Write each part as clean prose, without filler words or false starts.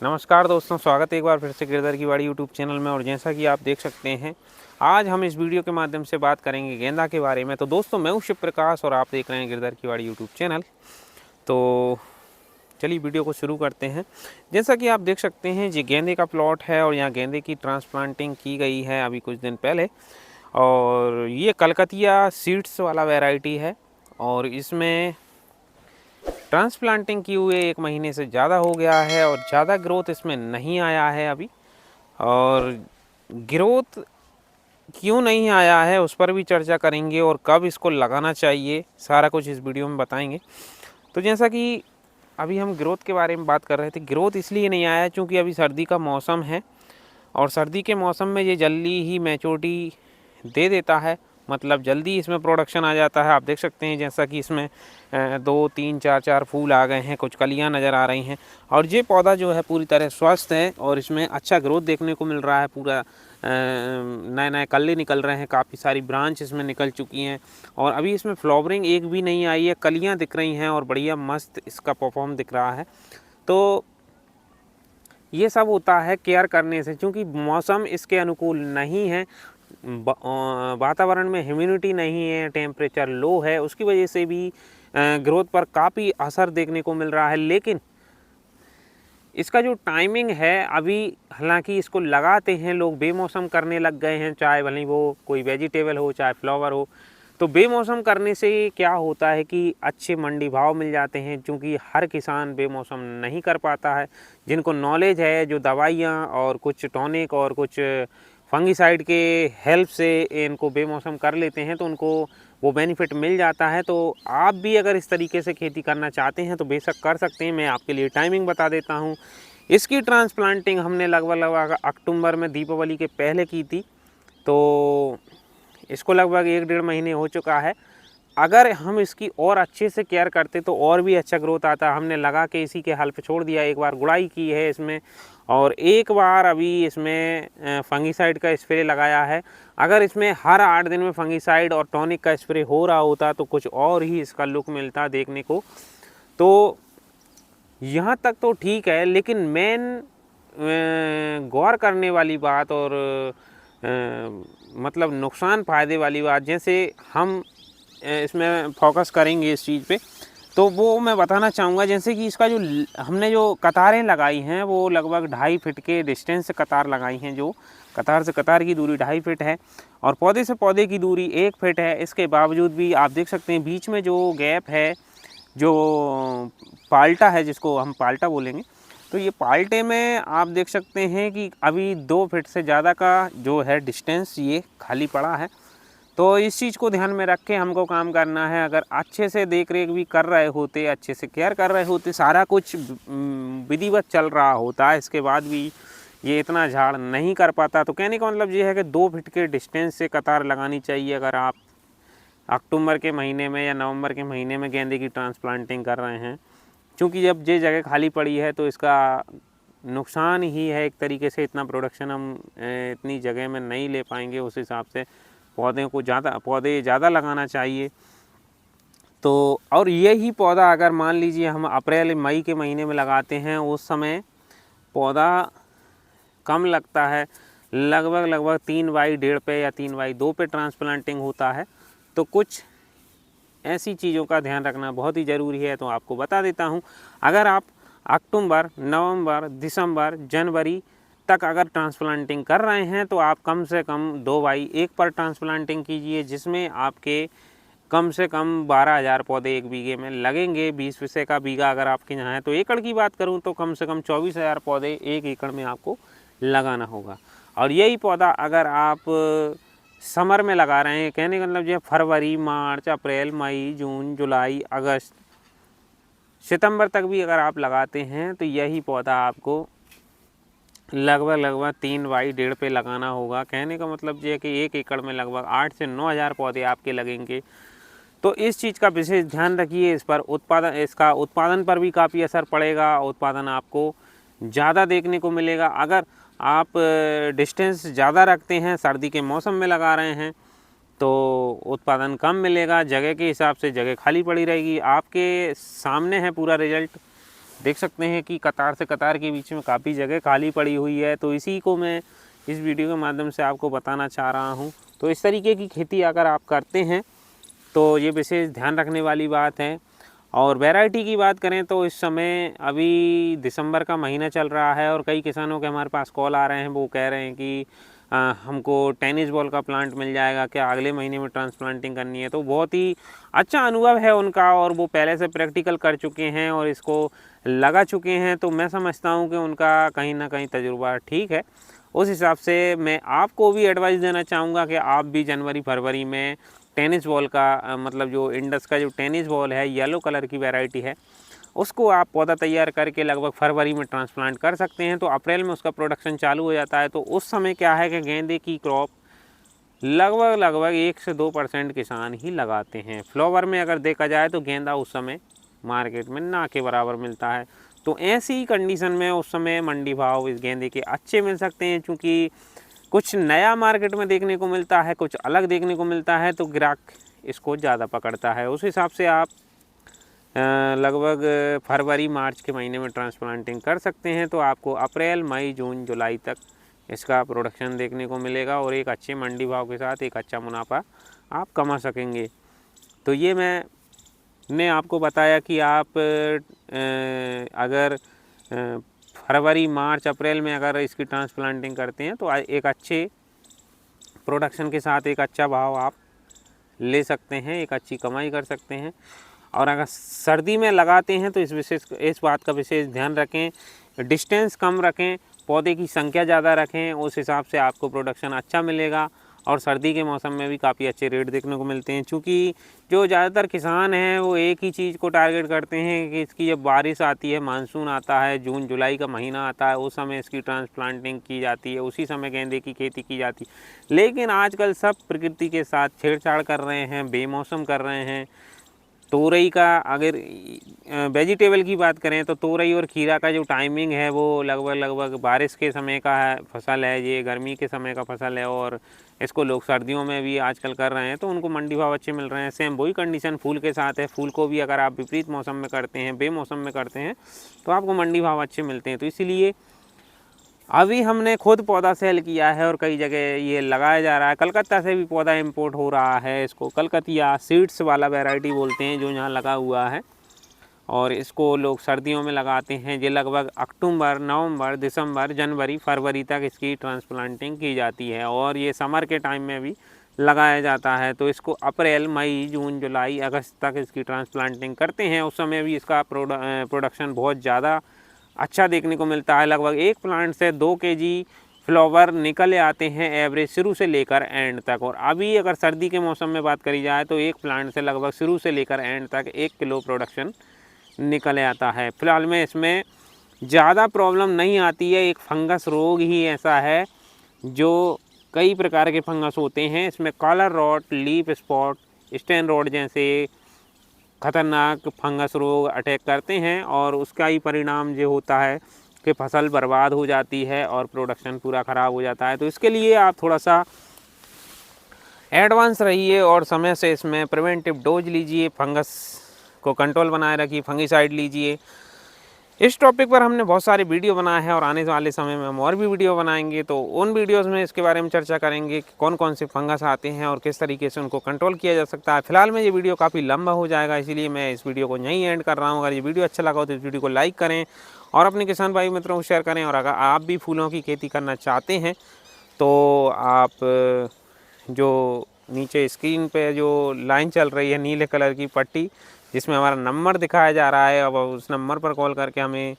नमस्कार दोस्तों, स्वागत है एक बार फिर से गिरधर की वाड़ी यूट्यूब चैनल में। और जैसा कि आप देख सकते हैं, आज हम इस वीडियो के माध्यम से बात करेंगे गेंदा के बारे में। तो दोस्तों, मैं हूं शिव प्रकाश और आप देख रहे हैं गिरधर की वाड़ी यूट्यूब चैनल। तो चलिए वीडियो को शुरू करते हैं। जैसा कि आप देख सकते हैं, ये गेंदे का प्लॉट है और यहाँ गेंदे की ट्रांसप्लांटिंग की गई है अभी कुछ दिन पहले। और ये कलकतिया सीड्स वाला वैरायटी है और इसमें ट्रांसप्लांटिंग किए हुए 1 महीने से ज़्यादा हो गया है और ज़्यादा ग्रोथ इसमें नहीं आया है अभी। और ग्रोथ क्यों नहीं आया है उस पर भी चर्चा करेंगे और कब इसको लगाना चाहिए, सारा कुछ इस वीडियो में बताएंगे। तो जैसा कि अभी हम ग्रोथ के बारे में बात कर रहे थे, ग्रोथ इसलिए नहीं आया क्योंकि अभी सर्दी का मौसम है और सर्दी के मौसम में ये जल्दी ही मैच्योरिटी दे देता है, मतलब जल्दी इसमें प्रोडक्शन आ जाता है। आप देख सकते हैं जैसा कि इसमें 2 3 4 फूल आ गए हैं, कुछ कलियां नज़र आ रही हैं और ये पौधा जो है पूरी तरह स्वस्थ है और इसमें अच्छा ग्रोथ देखने को मिल रहा है। पूरा नए नए कल्ले निकल रहे हैं, काफ़ी सारी ब्रांच इसमें निकल चुकी हैं और अभी इसमें फ्लावरिंग एक भी नहीं आई है, कलियाँ दिख रही हैं और बढ़िया मस्त इसका परफॉर्म दिख रहा है। तो ये सब होता है केयर करने से, क्योंकि मौसम इसके अनुकूल नहीं है, वातावरण में ह्यूमिडिटी नहीं है, टेम्परेचर लो है, उसकी वजह से भी ग्रोथ पर काफ़ी असर देखने को मिल रहा है। लेकिन इसका जो टाइमिंग है अभी, हालांकि इसको लगाते हैं लोग बेमौसम करने लग गए हैं, चाहे भले वो कोई वेजिटेबल हो चाहे फ्लावर हो। तो बेमौसम करने से क्या होता है कि अच्छे मंडी भाव मिल जाते हैं, क्योंकि हर किसान बेमौसम नहीं कर पाता है। जिनको नॉलेज है, जो दवाइयाँ और कुछ टॉनिक और कुछ फंगिसाइड के हेल्प से इनको बेमौसम कर लेते हैं तो उनको वो बेनिफिट मिल जाता है। तो आप भी अगर इस तरीके से खेती करना चाहते हैं तो बेशक कर सकते हैं। मैं आपके लिए टाइमिंग बता देता हूँ। इसकी ट्रांसप्लांटिंग हमने लगभग अक्टूबर में दीपावली के पहले की थी, तो इसको लगभग 1 डेढ़ महीने हो चुका है। अगर हम इसकी और अच्छे से केयर करते तो और भी अच्छा ग्रोथ आता। हमने लगा के इसी के हल पे छोड़ दिया, एक बार गुड़ाई की है इसमें और एक बार अभी इसमें फंगिसाइड का स्प्रे लगाया है। अगर इसमें हर 8 दिन में फंगिसाइड और टॉनिक का स्प्रे हो रहा होता तो कुछ और ही इसका लुक मिलता देखने को। तो यहाँ तक तो ठीक है, लेकिन मेन गौर करने वाली बात और मतलब नुकसान फ़ायदे वाली बात, जैसे हम इसमें फोकस करेंगे इस चीज़ पे, तो वो मैं बताना चाहूँगा। जैसे कि इसका जो हमने जो कतारें लगाई हैं वो लगभग 2.5 फीट के डिस्टेंस से कतार लगाई हैं। जो कतार से कतार की दूरी 2.5 फीट है और पौधे से पौधे की दूरी 1 फीट है। इसके बावजूद भी आप देख सकते हैं बीच में जो गैप है, जो पाल्टा है, जिसको हम पाल्टा बोलेंगे, तो ये पाल्टे में आप देख सकते हैं कि अभी 2 फीट से ज़्यादा का जो है डिस्टेंस ये खाली पड़ा है। तो इस चीज़ को ध्यान में रख के हमको काम करना है। अगर अच्छे से देख रेख भी कर रहे होते, अच्छे से केयर कर रहे होते, सारा कुछ विधिवत चल रहा होता, इसके बाद भी ये इतना झाड़ नहीं कर पाता। तो कहने का मतलब ये है कि 2 फीट के डिस्टेंस से कतार लगानी चाहिए अगर आप अक्टूबर के महीने में या नवंबर के महीने में गेंदे की ट्रांसप्लांटिंग कर रहे हैं। क्योंकि जब ये जगह खाली पड़ी है तो इसका नुकसान ही है एक तरीके से। इतना प्रोडक्शन हम इतनी जगह में नहीं ले पाएंगे, उस हिसाब से पौधे ज़्यादा लगाना चाहिए। तो और यही पौधा अगर मान लीजिए हम अप्रैल मई के महीने में लगाते हैं, उस समय पौधा कम लगता है, लगभग 3x1.5 पे या 3x2 पे ट्रांसप्लांटिंग होता है। तो कुछ ऐसी चीज़ों का ध्यान रखना बहुत ही ज़रूरी है, तो आपको बता देता हूँ। अगर आप अक्टूबर, नवंबर, दिसंबर, जनवरी तक अगर ट्रांसप्लांटिंग कर रहे हैं तो आप कम से कम 2x1 पर ट्रांसप्लांटिंग कीजिए, जिसमें आपके कम से कम 12,000 पौधे 1 बीघे में लगेंगे। 20 पैसे का बीघा अगर आपके यहाँ है तो एकड़ की बात करूँ तो कम से कम 24,000 पौधे 1 एकड़ में आपको लगाना होगा। और यही पौधा अगर आप समर में लगा रहे हैं, कहने का मतलब जो फरवरी, मार्च, अप्रैल, मई, जून, जुलाई, अगस्त, सितंबर तक भी अगर आप लगाते हैं तो यही पौधा आपको लगभग 3x1.5 पे लगाना होगा। कहने का मतलब ये है कि 1 एकड़ में लगभग 8 से 9,000 पौधे आपके लगेंगे। तो इस चीज़ का विशेष ध्यान रखिए। इस पर इसका उत्पादन पर भी काफ़ी असर पड़ेगा, उत्पादन आपको ज़्यादा देखने को मिलेगा। अगर आप डिस्टेंस ज़्यादा रखते हैं, सर्दी के मौसम में लगा रहे हैं, तो उत्पादन कम मिलेगा। जगह के हिसाब से जगह खाली पड़ी रहेगी। आपके सामने है पूरा रिजल्ट। देख सकते हैं कि कतार से कतार के बीच में काफ़ी जगह खाली पड़ी हुई है। तो इसी को मैं इस वीडियो के माध्यम से आपको बताना चाह रहा हूँ। तो इस तरीके की खेती अगर आप करते हैं तो ये विशेष ध्यान रखने वाली बात है। और वैरायटी की बात करें तो इस समय अभी दिसंबर का महीना चल रहा है और कई किसानों के हमारे पास कॉल आ रहे हैं, वो कह रहे हैं कि हमको टेनिस बॉल का प्लांट मिल जाएगा क्या, अगले महीने में ट्रांसप्लांटिंग करनी है। तो बहुत ही अच्छा अनुभव है उनका और वो पहले से प्रैक्टिकल कर चुके हैं और इसको लगा चुके हैं। तो मैं समझता हूँ कि उनका कहीं ना कहीं तजुर्बा ठीक है। उस हिसाब से मैं आपको भी एडवाइस देना चाहूँगा कि आप भी जनवरी फरवरी में टेनिस बॉल का मतलब जो इंडस का जो टेनिस बॉल है येलो कलर की वैरायटी है, उसको आप पौधा तैयार करके लगभग फरवरी में ट्रांसप्लांट कर सकते हैं। तो अप्रैल में उसका प्रोडक्शन चालू हो जाता है। तो उस समय क्या है कि गेंदे की क्रॉप लगभग 1 से 2% किसान ही लगाते हैं। फ्लावर में अगर देखा जाए तो गेंदा उस समय मार्केट में ना के बराबर मिलता है। तो ऐसी कंडीशन में उस समय मंडी भाव इस गेंदे के अच्छे मिल सकते हैं, क्योंकि कुछ नया मार्केट में देखने को मिलता है, कुछ अलग देखने को मिलता है, तो ग्राहक इसको ज़्यादा पकड़ता है। उस हिसाब से आप लगभग फरवरी मार्च के महीने में ट्रांसप्लांटिंग कर सकते हैं। तो आपको अप्रैल मई जून जुलाई तक इसका प्रोडक्शन देखने को मिलेगा और एक अच्छे मंडी भाव के साथ एक अच्छा मुनाफा आप कमा सकेंगे। तो ये मैंने आपको बताया कि आप अगर फरवरी मार्च अप्रैल में अगर इसकी ट्रांसप्लांटिंग करते हैं तो एक अच्छे प्रोडक्शन के साथ एक अच्छा भाव आप ले सकते हैं, एक अच्छी कमाई कर सकते हैं। और अगर सर्दी में लगाते हैं तो इस बात का विशेष ध्यान रखें, डिस्टेंस कम रखें, पौधे की संख्या ज़्यादा रखें, उस हिसाब से आपको प्रोडक्शन अच्छा मिलेगा। और सर्दी के मौसम में भी काफ़ी अच्छे रेट देखने को मिलते हैं, क्योंकि जो ज़्यादातर किसान हैं वो एक ही चीज़ को टारगेट करते हैं कि इसकी जब बारिश आती है, मानसून आता है, जून जुलाई का महीना आता है, उस समय इसकी ट्रांसप्लांटिंग की जाती है, उसी समय गेंदे की खेती की जाती है। लेकिन आजकल सब प्रकृति के साथ छेड़छाड़ कर रहे हैं, बेमौसम कर रहे हैं। तोरई का अगर वेजिटेबल की बात करें तो तोरई और खीरा का जो टाइमिंग है वो लगभग बारिश के समय का है फसल है, ये गर्मी के समय का फसल है और इसको लोग सर्दियों में भी आजकल कर रहे हैं, तो उनको मंडी भाव अच्छे मिल रहे हैं। सेम वही कंडीशन फूल के साथ है। फूल को भी अगर आप विपरीत मौसम में करते हैं, बेमौसम में करते हैं, तो आपको मंडी भाव अच्छे मिलते हैं। तो इसीलिए अभी हमने खुद पौधा सेल किया है और कई जगह ये लगाया जा रहा है। कलकत्ता से भी पौधा इंपोर्ट हो रहा है, इसको कलकतिया सीड्स वाला वैरायटी बोलते हैं जो यहाँ लगा हुआ है। और इसको लोग सर्दियों में लगाते हैं। ये लगभग अक्टूबर, नवंबर, दिसंबर, जनवरी, फरवरी तक इसकी ट्रांसप्लांटिंग की जाती है और ये समर के टाइम में भी लगाया जाता है। तो इसको अप्रैल, मई, जून, जुलाई, अगस्त तक इसकी ट्रांसप्लांटिंग करते हैं। उस समय भी इसका प्रोडक्शन बहुत ज़्यादा अच्छा देखने को मिलता है। लगभग एक प्लांट से 2 केजी फ्लावर निकल आते हैं एवरेज शुरू से लेकर एंड तक। और अभी अगर सर्दी के मौसम में बात करी जाए तो एक प्लांट से लगभग शुरू से लेकर एंड तक 1 किलो प्रोडक्शन निकल आता है। फिलहाल में इसमें ज़्यादा प्रॉब्लम नहीं आती है। एक फंगस रोग ही ऐसा है जो कई प्रकार के फंगस होते हैं। इसमें collar rot, leaf spot, stain rot जैसे खतरनाक फंगस रोग अटैक करते हैं और उसका ही परिणाम ये होता है कि फसल बर्बाद हो जाती है और प्रोडक्शन पूरा ख़राब हो जाता है। तो इसके लिए आप थोड़ा सा एडवांस रहिए और समय से इसमें प्रिवेंटिव डोज लीजिए, फंगस को कंट्रोल बनाए रखिए, फंगिसाइड लीजिए। इस टॉपिक पर हमने बहुत सारे वीडियो बनाए हैं और आने वाले समय में हम और भी वीडियो बनाएंगे। तो उन वीडियोस में इसके बारे में चर्चा करेंगे कि कौन कौन से फंगस आते हैं और किस तरीके से उनको कंट्रोल किया जा सकता है। फिलहाल में ये वीडियो काफ़ी लंबा हो जाएगा, इसीलिए मैं इस वीडियो को यहीं एंड कर रहा हूँ। अगर ये वीडियो अच्छा लगा हो तो इस वीडियो को लाइक करें और अपने किसान भाई मित्रों को शेयर करें। और अगर आप भी फूलों की खेती करना चाहते हैं तो आप जो नीचे स्क्रीन पे जो लाइन चल रही है नीले कलर की पट्टी जिसमें हमारा नंबर दिखाया जा रहा है, अब उस नंबर पर कॉल करके हमें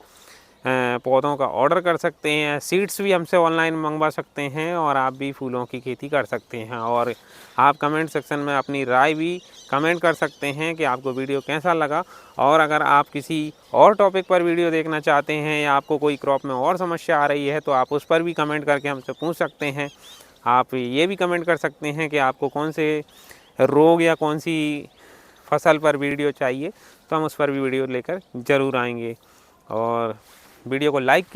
पौधों का ऑर्डर कर सकते हैं। सीड्स भी हमसे ऑनलाइन मंगवा सकते हैं और आप भी फूलों की खेती कर सकते हैं। और आप कमेंट सेक्शन में अपनी राय भी कमेंट कर सकते हैं कि आपको वीडियो कैसा लगा। और अगर आप किसी और टॉपिक पर वीडियो देखना चाहते हैं या आपको कोई क्रॉप में और समस्या आ रही है तो आप उस पर भी कमेंट करके हमसे पूछ सकते हैं। आप ये भी कमेंट कर सकते हैं कि आपको कौन से रोग या कौन सी फसल पर वीडियो चाहिए, तो हम उस पर भी वीडियो लेकर ज़रूर आएंगे। और वीडियो को लाइक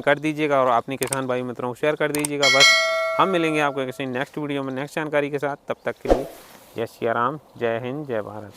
कर दीजिएगा और अपने किसान भाई मित्रों को शेयर कर दीजिएगा। बस हम मिलेंगे आपको किसी नेक्स्ट वीडियो में नेक्स्ट जानकारी के साथ। तब तक के लिए जय सिया राम, जय हिंद, जय भारत।